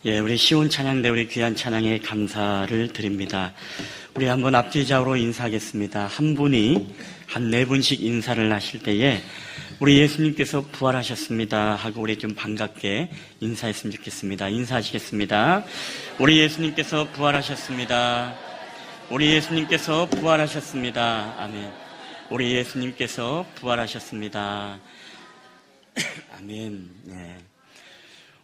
우리 시온 찬양대 우리 귀한 찬양에 감사를 드립니다. 우리 한번 앞뒤좌우로 인사하겠습니다. 한 분이 한 네 분씩 인사를 하실 때에 우리 예수님께서 부활하셨습니다 하고 우리 좀 반갑게 인사했으면 좋겠습니다. 인사하시겠습니다. 우리 예수님께서 부활하셨습니다. 우리 예수님께서 부활하셨습니다. 아멘. 우리 예수님께서 부활하셨습니다. 아멘. 네.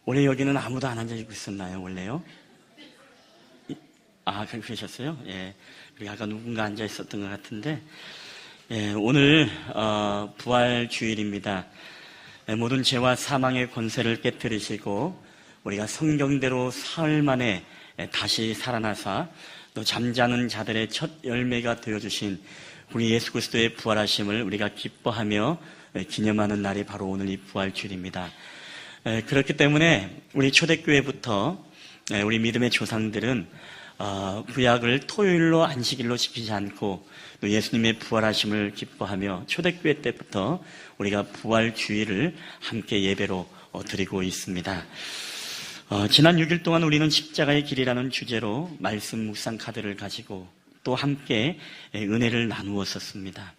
원래 여기는 아무도 안 앉아있고 있었나요, 원래요? 그러셨어요? 예. 그리고 아까 누군가 앉아있었던 것 같은데, 오늘, 부활 주일입니다. 모든 죄와 사망의 권세를 깨뜨리시고, 우리가 성경대로 사흘 만에 다시 살아나사, 또 잠자는 자들의 첫 열매가 되어주신 우리 예수 그리스도의 부활하심을 우리가 기뻐하며 기념하는 날이 바로 오늘 이 부활 주일입니다. 그렇기 때문에 우리 초대교회부터 우리 믿음의 조상들은 구약을 토요일로 안식일로 지키지 않고 또 예수님의 부활하심을 기뻐하며 초대교회 때부터 우리가 부활 주일을 함께 예배로 드리고 있습니다. 지난 6일 동안 우리는 십자가의 길이라는 주제로 말씀 묵상 카드를 가지고 또 함께 은혜를 나누었었습니다.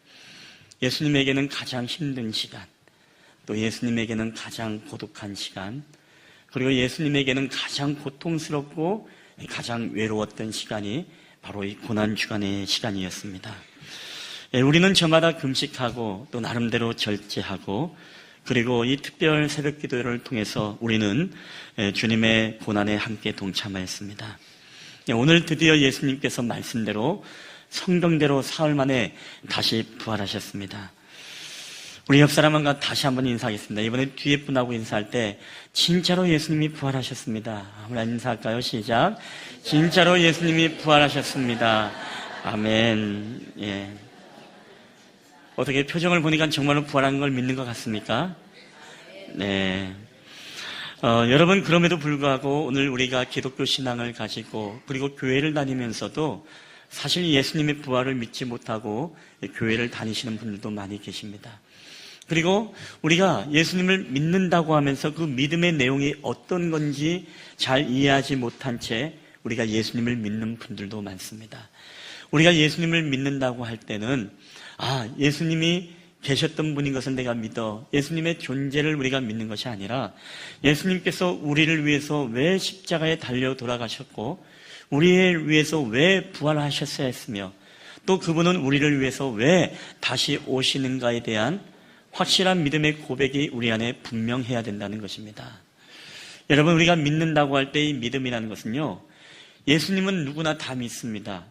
예수님에게는 가장 힘든 시간, 또 예수님에게는 가장 고독한 시간, 그리고 예수님에게는 가장 고통스럽고 가장 외로웠던 시간이 바로 이 고난주간의 시간이었습니다. 우리는 저마다 금식하고 또 나름대로 절제하고 그리고 이 특별 새벽 기도를 통해서 우리는 주님의 고난에 함께 동참하였습니다. 오늘 드디어 예수님께서 말씀대로 성경대로 사흘 만에 다시 부활하셨습니다. 우리 옆 사람과 다시 한번 인사하겠습니다. 이번에 뒤에 분하고 인사할 때 진짜로 예수님이 부활하셨습니다. 한번 인사할까요? 시작. 진짜로 예수님이 부활하셨습니다. 아멘. 예. 어떻게 표정을 보니까 정말로 부활한 걸 믿는 것 같습니까? 네. 여러분, 그럼에도 불구하고 오늘 우리가 기독교 신앙을 가지고 그리고 교회를 다니면서도 사실 예수님의 부활을 믿지 못하고 교회를 다니시는 분들도 많이 계십니다. 그리고 우리가 예수님을 믿는다고 하면서 그 믿음의 내용이 어떤 건지 잘 이해하지 못한 채 우리가 예수님을 믿는 분들도 많습니다. 우리가 예수님을 믿는다고 할 때는 예수님이 계셨던 분인 것을 내가 믿어 예수님의 존재를 우리가 믿는 것이 아니라 예수님께서 우리를 위해서 왜 십자가에 달려 돌아가셨고 우리를 위해서 왜 부활하셨어야 했으며 또 그분은 우리를 위해서 왜 다시 오시는가에 대한 확실한 믿음의 고백이 우리 안에 분명해야 된다는 것입니다. 여러분, 우리가 믿는다고 할 때 이 믿음이라는 것은요, 예수님은 누구나 다 믿습니다.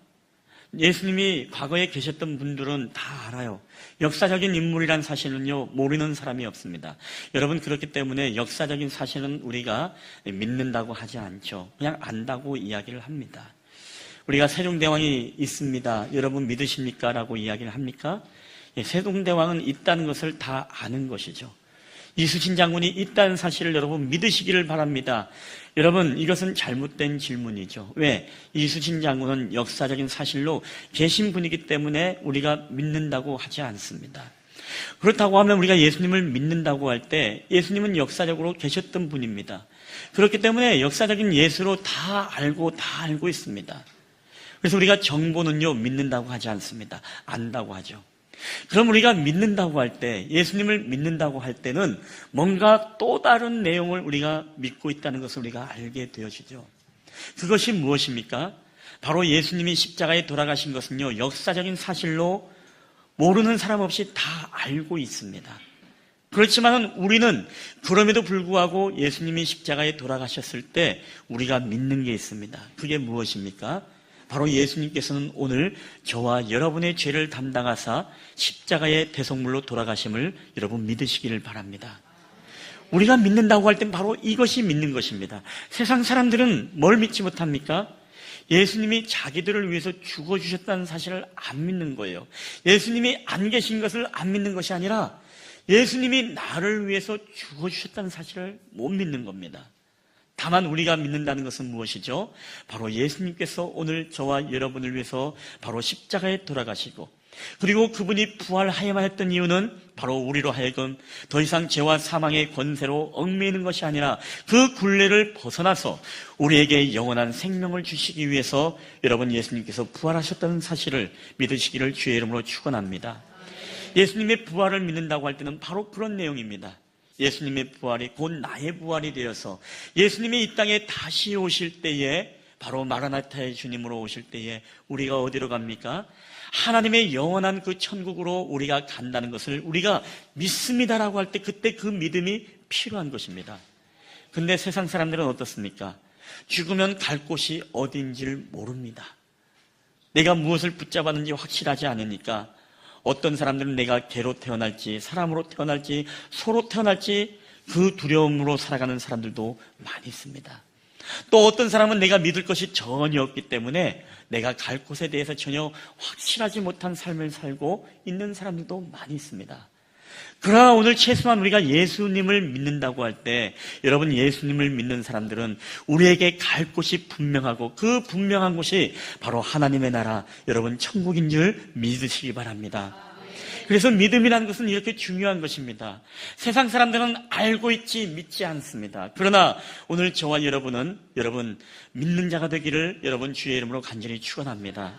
예수님이 과거에 계셨던 분들은 다 알아요. 역사적인 인물이란 사실은요, 모르는 사람이 없습니다. 여러분, 그렇기 때문에 역사적인 사실은 우리가 믿는다고 하지 않죠. 그냥 안다고 이야기를 합니다. 우리가 세종대왕이 있습니다. 여러분 믿으십니까? 라고 이야기를 합니까? 세종대왕은 있다는 것을 다 아는 것이죠. 이순신 장군이 있다는 사실을 여러분 믿으시기를 바랍니다. 여러분, 이것은 잘못된 질문이죠. 왜? 이순신 장군은 역사적인 사실로 계신 분이기 때문에 우리가 믿는다고 하지 않습니다. 그렇다고 하면 우리가 예수님을 믿는다고 할 때 예수님은 역사적으로 계셨던 분입니다. 그렇기 때문에 역사적인 예수로 다 알고 있습니다. 그래서 우리가 정보는요, 믿는다고 하지 않습니다. 안다고 하죠. 그럼 우리가 믿는다고 할 때, 예수님을 믿는다고 할 때는 뭔가 또 다른 내용을 우리가 믿고 있다는 것을 우리가 알게 되어지죠. 그것이 무엇입니까? 바로 예수님이 십자가에 돌아가신 것은요, 역사적인 사실로 모르는 사람 없이 다 알고 있습니다. 그렇지만 우리는 그럼에도 불구하고 예수님이 십자가에 돌아가셨을 때 우리가 믿는 게 있습니다. 그게 무엇입니까? 바로 예수님께서는 오늘 저와 여러분의 죄를 담당하사 십자가의 대속물로 돌아가심을 여러분 믿으시기를 바랍니다. 우리가 믿는다고 할 땐 바로 이것이 믿는 것입니다. 세상 사람들은 뭘 믿지 못합니까? 예수님이 자기들을 위해서 죽어주셨다는 사실을 안 믿는 거예요. 예수님이 안 계신 것을 안 믿는 것이 아니라 예수님이 나를 위해서 죽어주셨다는 사실을 못 믿는 겁니다. 다만 우리가 믿는다는 것은 무엇이죠? 바로 예수님께서 오늘 저와 여러분을 위해서 바로 십자가에 돌아가시고 그리고 그분이 부활하여야만 했던 이유는 바로 우리로 하여금 더 이상 죄와 사망의 권세로 얽매이는 것이 아니라 그 굴레를 벗어나서 우리에게 영원한 생명을 주시기 위해서 여러분 예수님께서 부활하셨다는 사실을 믿으시기를 주의 이름으로 축원합니다. 예수님의 부활을 믿는다고 할 때는 바로 그런 내용입니다. 예수님의 부활이 곧 나의 부활이 되어서 예수님이 이 땅에 다시 오실 때에 바로 마라나타의 주님으로 오실 때에 우리가 어디로 갑니까? 하나님의 영원한 그 천국으로 우리가 간다는 것을 우리가 믿습니다라고 할 때 그때 그 믿음이 필요한 것입니다. 근데 세상 사람들은 어떻습니까? 죽으면 갈 곳이 어딘지를 모릅니다. 내가 무엇을 붙잡았는지 확실하지 않으니까 어떤 사람들은 내가 개로 태어날지 사람으로 태어날지 소로 태어날지 그 두려움으로 살아가는 사람들도 많이 있습니다. 또 어떤 사람은 내가 믿을 것이 전혀 없기 때문에 내가 갈 곳에 대해서 전혀 확실하지 못한 삶을 살고 있는 사람들도 많이 있습니다. 그러나 오늘 최소한 우리가 예수님을 믿는다고 할 때 여러분 예수님을 믿는 사람들은 우리에게 갈 곳이 분명하고 그 분명한 곳이 바로 하나님의 나라 여러분 천국인 줄 믿으시기 바랍니다. 그래서 믿음이라는 것은 이렇게 중요한 것입니다. 세상 사람들은 알고 있지 믿지 않습니다. 그러나 오늘 저와 여러분은 여러분 믿는 자가 되기를 여러분 주의 이름으로 간절히 축원합니다.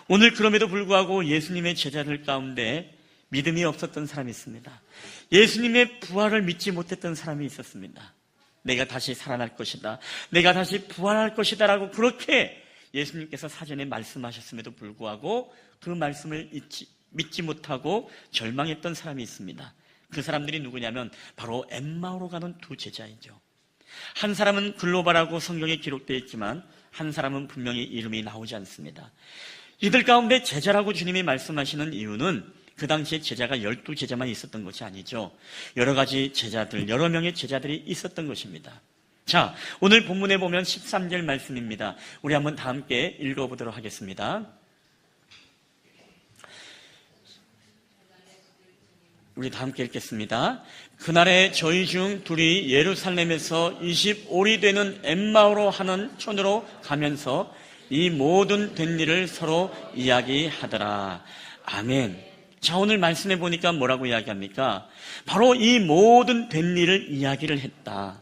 오늘 그럼에도 불구하고 예수님의 제자들 가운데 믿음이 없었던 사람이 있습니다. 예수님의 부활을 믿지 못했던 사람이 있었습니다. 내가 다시 살아날 것이다. 내가 다시 부활할 것이다 라고 그렇게 예수님께서 사전에 말씀하셨음에도 불구하고 그 말씀을 믿지 못하고 절망했던 사람이 있습니다. 그 사람들이 누구냐면 바로 엠마오로 가는 두 제자이죠. 한 사람은 글로바라고 성경에 기록되어 있지만 한 사람은 분명히 이름이 나오지 않습니다. 이들 가운데 제자라고 주님이 말씀하시는 이유는 그 당시에 제자가 12제자만 있었던 것이 아니죠. 여러 가지 제자들, 여러 명의 제자들이 있었던 것입니다. 자, 오늘 본문에 보면 13절 말씀입니다. 우리 한번 다 함께 읽어보도록 하겠습니다. 우리 다 함께 읽겠습니다. 그날에 저희 중 둘이 예루살렘에서 25리 되는 엠마오로 하는 촌으로 가면서 이 모든 된 일을 서로 이야기하더라. 아멘. 자, 오늘 말씀해 보니까 뭐라고 이야기합니까? 바로 이 모든 된 일을 이야기를 했다.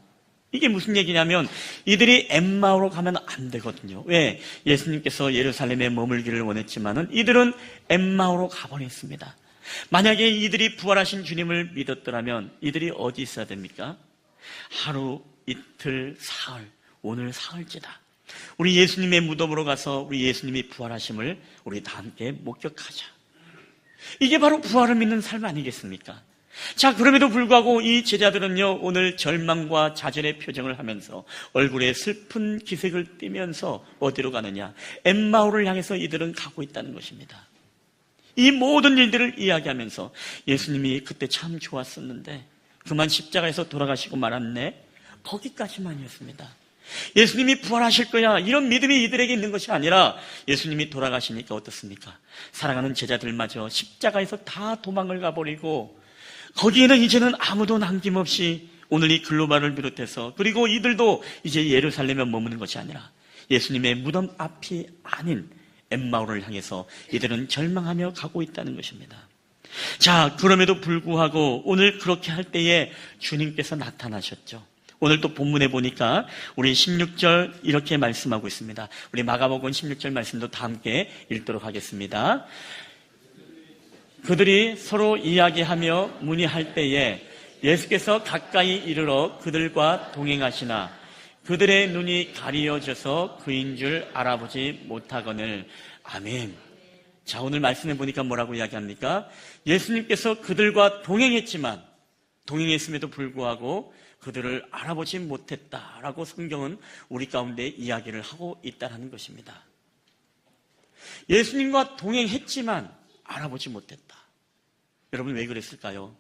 이게 무슨 얘기냐면 이들이 엠마오로 가면 안 되거든요. 왜? 예수님께서 예루살렘에 머물기를 원했지만은 이들은 엠마오로 가버렸습니다. 만약에 이들이 부활하신 주님을 믿었더라면 이들이 어디 있어야 됩니까? 하루, 이틀, 사흘, 오늘 사흘째다. 우리 예수님의 무덤으로 가서 우리 예수님이 부활하심을 우리 다 함께 목격하자. 이게 바로 부활을 믿는 삶 아니겠습니까? 자, 그럼에도 불구하고 이 제자들은요 오늘 절망과 좌절의 표정을 하면서 얼굴에 슬픈 기색을 띠면서 어디로 가느냐? 엠마오를 향해서 이들은 가고 있다는 것입니다. 이 모든 일들을 이야기하면서 예수님이 그때 참 좋았었는데 그만 십자가에서 돌아가시고 말았네. 거기까지만이었습니다. 예수님이 부활하실 거야 이런 믿음이 이들에게 있는 것이 아니라 예수님이 돌아가시니까 어떻습니까? 사랑하는 제자들마저 십자가에서 다 도망을 가버리고 거기에는 이제는 아무도 남김없이 오늘 이 글로바를 비롯해서 그리고 이들도 이제 예루살렘에 머무는 것이 아니라 예수님의 무덤 앞이 아닌 엠마오를 향해서 이들은 절망하며 가고 있다는 것입니다. 자, 그럼에도 불구하고 오늘 그렇게 할 때에 주님께서 나타나셨죠. 오늘 또 본문에 보니까 우리 16절 이렇게 말씀하고 있습니다. 우리 마가복음 16절 말씀도 다 함께 읽도록 하겠습니다. 그들이 서로 이야기하며 문의할 때에 예수께서 가까이 이르러 그들과 동행하시나 그들의 눈이 가리어져서 그인 줄 알아보지 못하거늘. 아멘. 자, 오늘 말씀해 보니까 뭐라고 이야기합니까? 예수님께서 그들과 동행했음에도 불구하고 그들을 알아보지 못했다라고 성경은 우리 가운데 이야기를 하고 있다는 것입니다. 예수님과 동행했지만 알아보지 못했다. 여러분 왜 그랬을까요?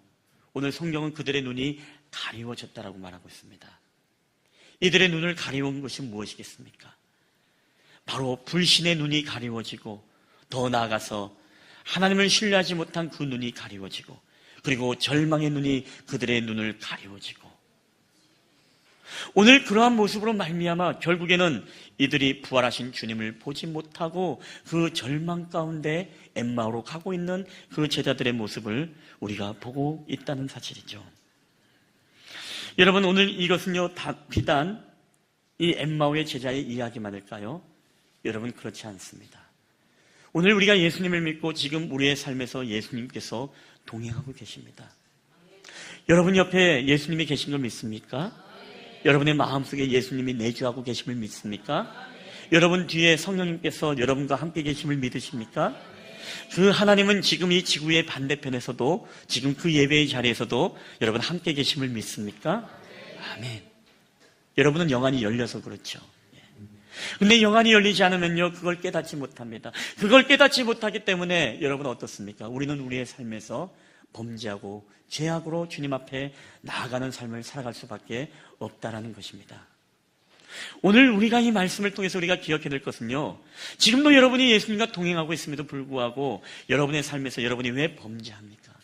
오늘 성경은 그들의 눈이 가리워졌다라고 말하고 있습니다. 이들의 눈을 가리운 것이 무엇이겠습니까? 바로 불신의 눈이 가리워지고 더 나아가서 하나님을 신뢰하지 못한 그 눈이 가리워지고 그리고 절망의 눈이 그들의 눈을 가리워지고 오늘 그러한 모습으로 말미암아 결국에는 이들이 부활하신 주님을 보지 못하고 그 절망 가운데 엠마오로 가고 있는 그 제자들의 모습을 우리가 보고 있다는 사실이죠. 여러분, 오늘 이것은요 비단 이 엠마오의 제자의 이야기만일까요? 여러분, 그렇지 않습니다. 오늘 우리가 예수님을 믿고 지금 우리의 삶에서 예수님께서 동행하고 계십니다. 여러분 옆에 예수님이 계신 걸 믿습니까? 여러분의 마음속에 예수님이 내주하고 계심을 믿습니까? 여러분 뒤에 성령님께서 여러분과 함께 계심을 믿으십니까? 그 하나님은 지금 이 지구의 반대편에서도, 지금 그 예배의 자리에서도 여러분 함께 계심을 믿습니까? 아멘. 여러분은 영안이 열려서 그렇죠. 근데 영안이 열리지 않으면요, 그걸 깨닫지 못합니다. 그걸 깨닫지 못하기 때문에 여러분 어떻습니까? 우리는 우리의 삶에서 범죄하고 죄악으로 주님 앞에 나아가는 삶을 살아갈 수밖에 없다라는 것입니다. 오늘 우리가 이 말씀을 통해서 우리가 기억해야 될 것은요, 지금도 여러분이 예수님과 동행하고 있음에도 불구하고 여러분의 삶에서 여러분이 왜 범죄합니까?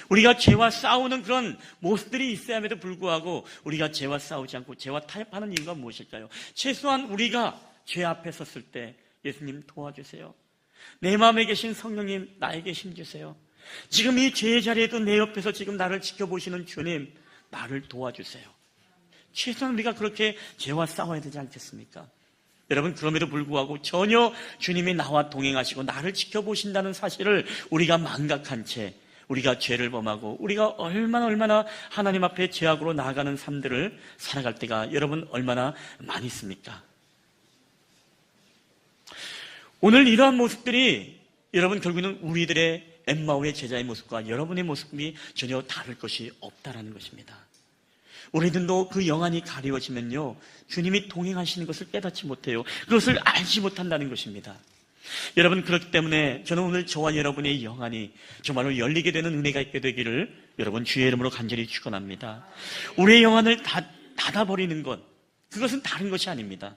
우리가 죄와 싸우는 그런 모습들이 있어야함에도 불구하고 우리가 죄와 싸우지 않고 죄와 타협하는 이유가 무엇일까요? 최소한 우리가 죄 앞에 섰을 때 예수님 도와주세요. 내 마음에 계신 성령님 나에게 힘주세요. 지금 이 죄의 자리에도 내 옆에서 지금 나를 지켜보시는 주님, 나를 도와주세요. 최소한 우리가 그렇게 죄와 싸워야 되지 않겠습니까? 여러분, 그럼에도 불구하고 전혀 주님이 나와 동행하시고 나를 지켜보신다는 사실을 우리가 망각한 채 우리가 죄를 범하고 우리가 얼마나 하나님 앞에 죄악으로 나아가는 삶들을 살아갈 때가 여러분 얼마나 많이 있습니까? 오늘 이러한 모습들이 여러분 결국은 우리들의 엠마오의 제자의 모습과 여러분의 모습이 전혀 다를 것이 없다라는 것입니다. 우리들도 그 영안이 가리워지면요, 주님이 동행하시는 것을 깨닫지 못해요. 그것을 알지 못한다는 것입니다. 여러분, 그렇기 때문에 저는 오늘 저와 여러분의 영안이 정말로 열리게 되는 은혜가 있게 되기를 여러분 주의 이름으로 간절히 축원합니다. 우리의 영안을 닫아버리는 것, 그것은 다른 것이 아닙니다.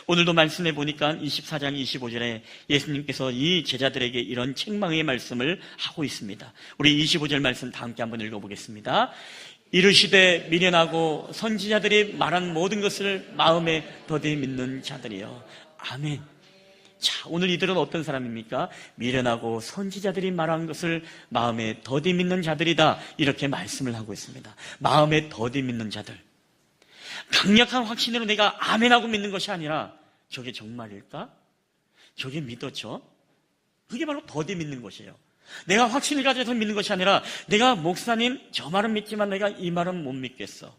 오늘도 말씀해 보니까 24장 25절에 예수님께서 이 제자들에게 이런 책망의 말씀을 하고 있습니다. 우리 25절 말씀 다 함께 한번 읽어보겠습니다. 이르시되 미련하고 선지자들이 말한 모든 것을 마음에 더디 믿는 자들이여. 아멘. 자, 오늘 이들은 어떤 사람입니까? 미련하고 선지자들이 말한 것을 마음에 더디 믿는 자들이다, 이렇게 말씀을 하고 있습니다. 마음에 더디 믿는 자들, 강력한 확신으로 내가 아멘하고 믿는 것이 아니라 저게 정말일까? 저게 믿었죠? 그게 바로 더디 믿는 것이에요. 내가 확신을 가져서 믿는 것이 아니라 내가 목사님 저 말은 믿지만 내가 이 말은 못 믿겠어.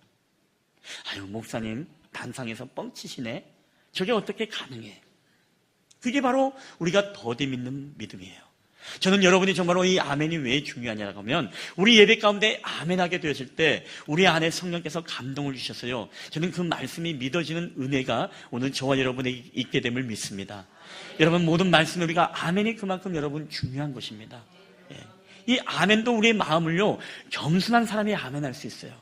아유, 목사님 단상에서 뻥치시네. 저게 어떻게 가능해? 그게 바로 우리가 더디 믿는 믿음이에요. 저는 여러분이 정말로 이 아멘이 왜 중요하냐고 하면, 우리 예배 가운데 아멘하게 되었을 때 우리 안에 성령께서 감동을 주셔서요, 저는 그 말씀이 믿어지는 은혜가 오늘 저와 여러분에게 있게 됨을 믿습니다. 여러분, 모든 말씀에 우리가 아멘이 그만큼 여러분 중요한 것입니다. 이 아멘도 우리의 마음을요, 겸손한 사람이 아멘할 수 있어요.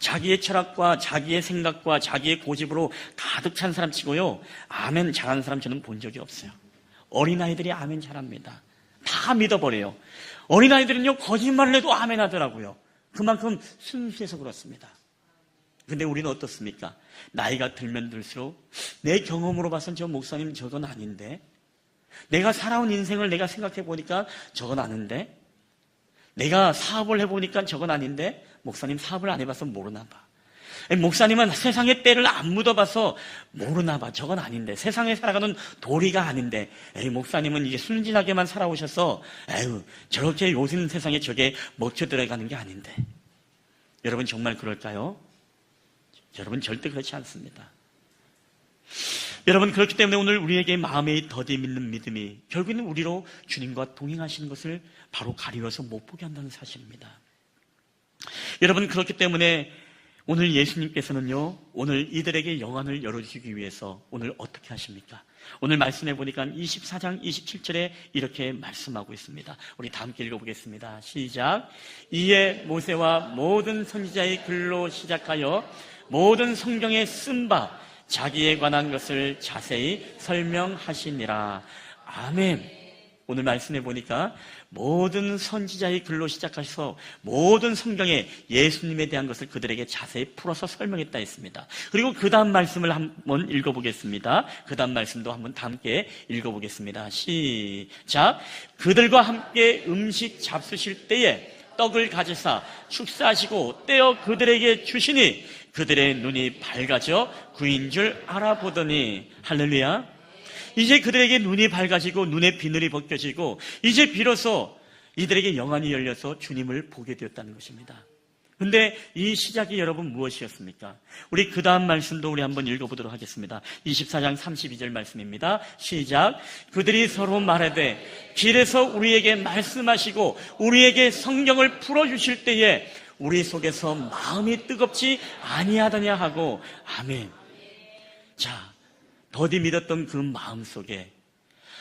자기의 철학과 자기의 생각과 자기의 고집으로 가득 찬 사람 치고요, 아멘 잘하는 사람 저는 본 적이 없어요. 어린아이들이 아멘 잘합니다. 다 믿어버려요. 어린아이들은요, 거짓말을 해도 아멘 하더라고요. 그만큼 순수해서 그렇습니다. 근데 우리는 어떻습니까? 나이가 들면 들수록 내 경험으로 봐선 저 목사님 저건 아닌데, 내가 살아온 인생을 내가 생각해 보니까 저건 아는데, 내가 사업을 해보니까 저건 아닌데, 목사님 사업을 안 해봐서 모르나 봐. 목사님은 세상의 때를 안 묻어봐서 모르나 봐. 저건 아닌데, 세상에 살아가는 도리가 아닌데, 목사님은 이게 순진하게만 살아오셔서 저렇게 요즘 세상에 저게 먹혀 들어가는 게 아닌데. 여러분 정말 그럴까요? 여러분 절대 그렇지 않습니다. 여러분, 그렇기 때문에 오늘 우리에게 마음에 더디 믿는 믿음이 결국에는 우리로 주님과 동행하시는 것을 바로 가리워서 못 보게 한다는 사실입니다. 여러분, 그렇기 때문에 오늘 예수님께서는요, 오늘 이들에게 영안을 열어주기 위해서 오늘 어떻게 하십니까? 오늘 말씀해 보니까 24장 27절에 이렇게 말씀하고 있습니다. 우리 다 함께 읽어보겠습니다. 시작. 이에 모세와 모든 선지자의 글로 시작하여 모든 성경에 쓴 바 자기에 관한 것을 자세히 설명하시니라. 아멘. 오늘 말씀해 보니까 모든 선지자의 글로 시작해서 모든 성경에 예수님에 대한 것을 그들에게 자세히 풀어서 설명했다 했습니다. 그리고 그 다음 말씀을 한번 읽어보겠습니다. 그 다음 말씀도 한번 함께 읽어보겠습니다. 시작. 그들과 함께 음식 잡수실 때에 떡을 가지사 축사하시고 떼어 그들에게 주시니 그들의 눈이 밝아져 구인 줄 알아보더니. 할렐루야. 이제 그들에게 눈이 밝아지고 눈의 비늘이 벗겨지고 이제 비로소 이들에게 영안이 열려서 주님을 보게 되었다는 것입니다. 근데 이 시작이 여러분 무엇이었습니까? 우리 그 다음 말씀도 우리 한번 읽어보도록 하겠습니다. 24장 32절 말씀입니다. 시작. 그들이 서로 말하되 길에서 우리에게 말씀하시고 우리에게 성경을 풀어주실 때에 우리 속에서 마음이 뜨겁지 아니하더냐 하고. 아멘. 자, 더디 믿었던 그 마음 속에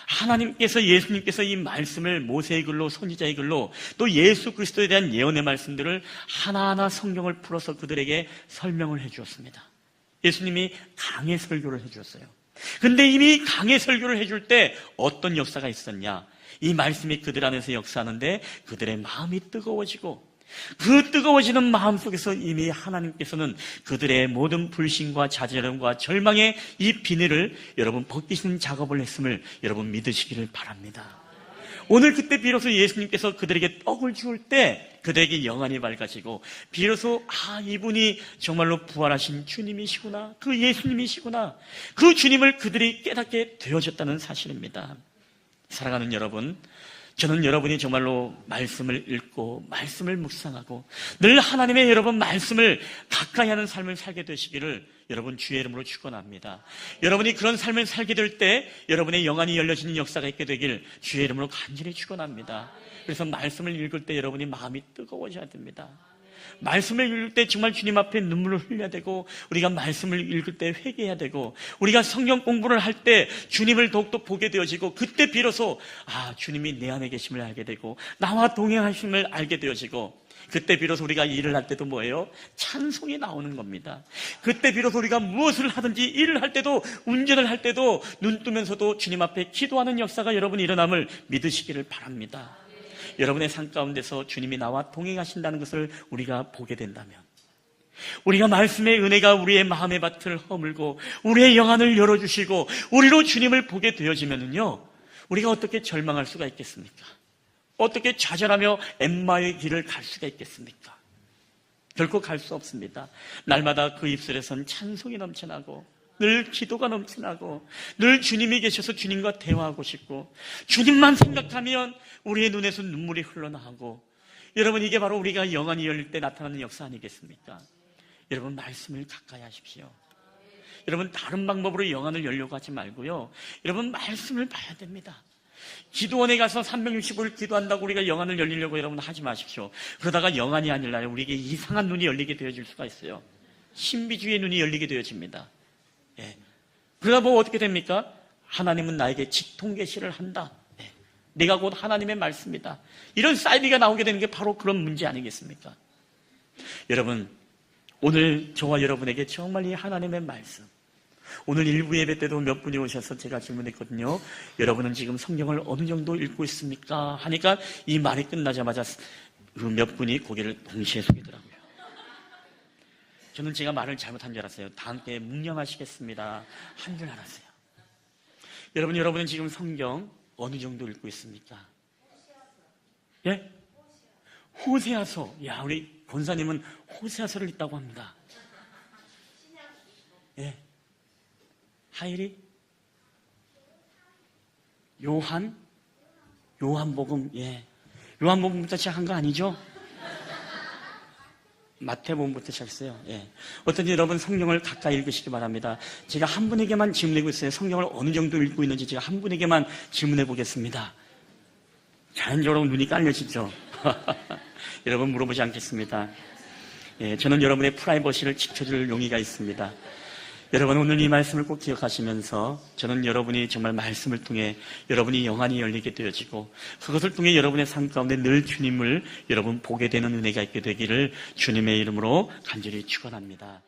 하나님께서, 예수님께서 이 말씀을 모세의 글로, 선지자의 글로, 또 예수 그리스도에 대한 예언의 말씀들을 하나하나 성경을 풀어서 그들에게 설명을 해 주었습니다. 예수님이 강해 설교를 해 주었어요. 근데 이미 강해 설교를 해줄 때 어떤 역사가 있었냐? 이 말씀이 그들 안에서 역사하는데 그들의 마음이 뜨거워지고, 그 뜨거워지는 마음 속에서 이미 하나님께서는 그들의 모든 불신과 좌절과 절망의 이 비늘을 여러분 벗기시는 작업을 했음을 여러분 믿으시기를 바랍니다. 오늘 그때 비로소 예수님께서 그들에게 떡을 주울 때 그들에게 영안이 밝아지고 비로소 이분이 정말로 부활하신 주님이시구나, 그 예수님이시구나, 그 주님을 그들이 깨닫게 되어졌다는 사실입니다. 사랑하는 여러분, 저는 여러분이 정말로 말씀을 읽고 말씀을 묵상하고 늘 하나님의 여러분 말씀을 가까이 하는 삶을 살게 되시기를 여러분 주의 이름으로 축원합니다. 여러분이 그런 삶을 살게 될 때 여러분의 영안이 열려지는 역사가 있게 되길 주의 이름으로 간절히 축원합니다. 그래서 말씀을 읽을 때 여러분이 마음이 뜨거워져야 됩니다. 말씀을 읽을 때 정말 주님 앞에 눈물을 흘려야 되고, 우리가 말씀을 읽을 때 회개해야 되고, 우리가 성경 공부를 할 때 주님을 더욱더 보게 되어지고, 그때 비로소 주님이 내 안에 계심을 알게 되고 나와 동행하심을 알게 되어지고, 그때 비로소 우리가 일을 할 때도 뭐예요? 찬송이 나오는 겁니다. 그때 비로소 우리가 무엇을 하든지 일을 할 때도, 운전을 할 때도 눈 뜨면서도 주님 앞에 기도하는 역사가 여러분 일어남을 믿으시기를 바랍니다. 여러분의 삶 가운데서 주님이 나와 동행하신다는 것을 우리가 보게 된다면, 우리가 말씀의 은혜가 우리의 마음의 밭을 허물고 우리의 영안을 열어주시고 우리로 주님을 보게 되어지면은요, 우리가 어떻게 절망할 수가 있겠습니까? 어떻게 좌절하며 엠마의 길을 갈 수가 있겠습니까? 결코 갈 수 없습니다. 날마다 그 입술에선 찬송이 넘쳐나고 늘 기도가 넘쳐나고 늘 주님이 계셔서 주님과 대화하고 싶고 주님만 생각하면 우리의 눈에서 눈물이 흘러나오고, 여러분 이게 바로 우리가 영안이 열릴 때 나타나는 역사 아니겠습니까? 여러분 말씀을 가까이 하십시오. 여러분 다른 방법으로 영안을 열려고 하지 말고요, 여러분 말씀을 봐야 됩니다. 기도원에 가서 365일 기도한다고 우리가 영안을 열리려고 여러분 하지 마십시오. 그러다가 영안이 아니라 우리에게 이상한 눈이 열리게 되어질 수가 있어요. 신비주의의 눈이 열리게 되어집니다. 그러다 뭐 어떻게 됩니까? 하나님은 나에게 직통계시를 한다, 내가 곧 하나님의 말씀이다, 이런 사이비가 나오게 되는 게 바로 그런 문제 아니겠습니까? 여러분, 오늘 저와 여러분에게 정말 이 하나님의 말씀, 오늘 일부 예배 때도 몇 분이 오셔서 제가 질문했거든요. 여러분은 지금 성경을 어느 정도 읽고 있습니까? 하니까 이 말이 끝나자마자 그 몇 분이 고개를 동시에 숙이더라고요. 저는 제가 말을 잘못한 줄 알았어요. 다 함께 묵념하시겠습니다 한 줄 알았어요. 여러분은 지금 성경 어느 정도 읽고 있습니까? 예? 호세아서. 야, 우리 권사님은 호세아서를 읽다고 합니다. 예. 하일이? 요한복음. 예. 요한복음부터 시작한 거 아니죠? 마태복음부터 시작했어요. 예. 어떤지 여러분 성경을 가까이 읽으시기 바랍니다. 제가 한 분에게만 질문하고 있어요. 성경을 어느 정도 읽고 있는지 제가 한 분에게만 질문해 보겠습니다. 자연적으로 눈이 깔려지죠. 여러분 물어보지 않겠습니다. 예, 저는 여러분의 프라이버시를 지켜줄 용의가 있습니다. 여러분 오늘 이 말씀을 꼭 기억하시면서, 저는 여러분이 정말 말씀을 통해 여러분이 영안이 열리게 되어지고 그것을 통해 여러분의 삶 가운데 늘 주님을 여러분 보게 되는 은혜가 있게 되기를 주님의 이름으로 간절히 축원합니다.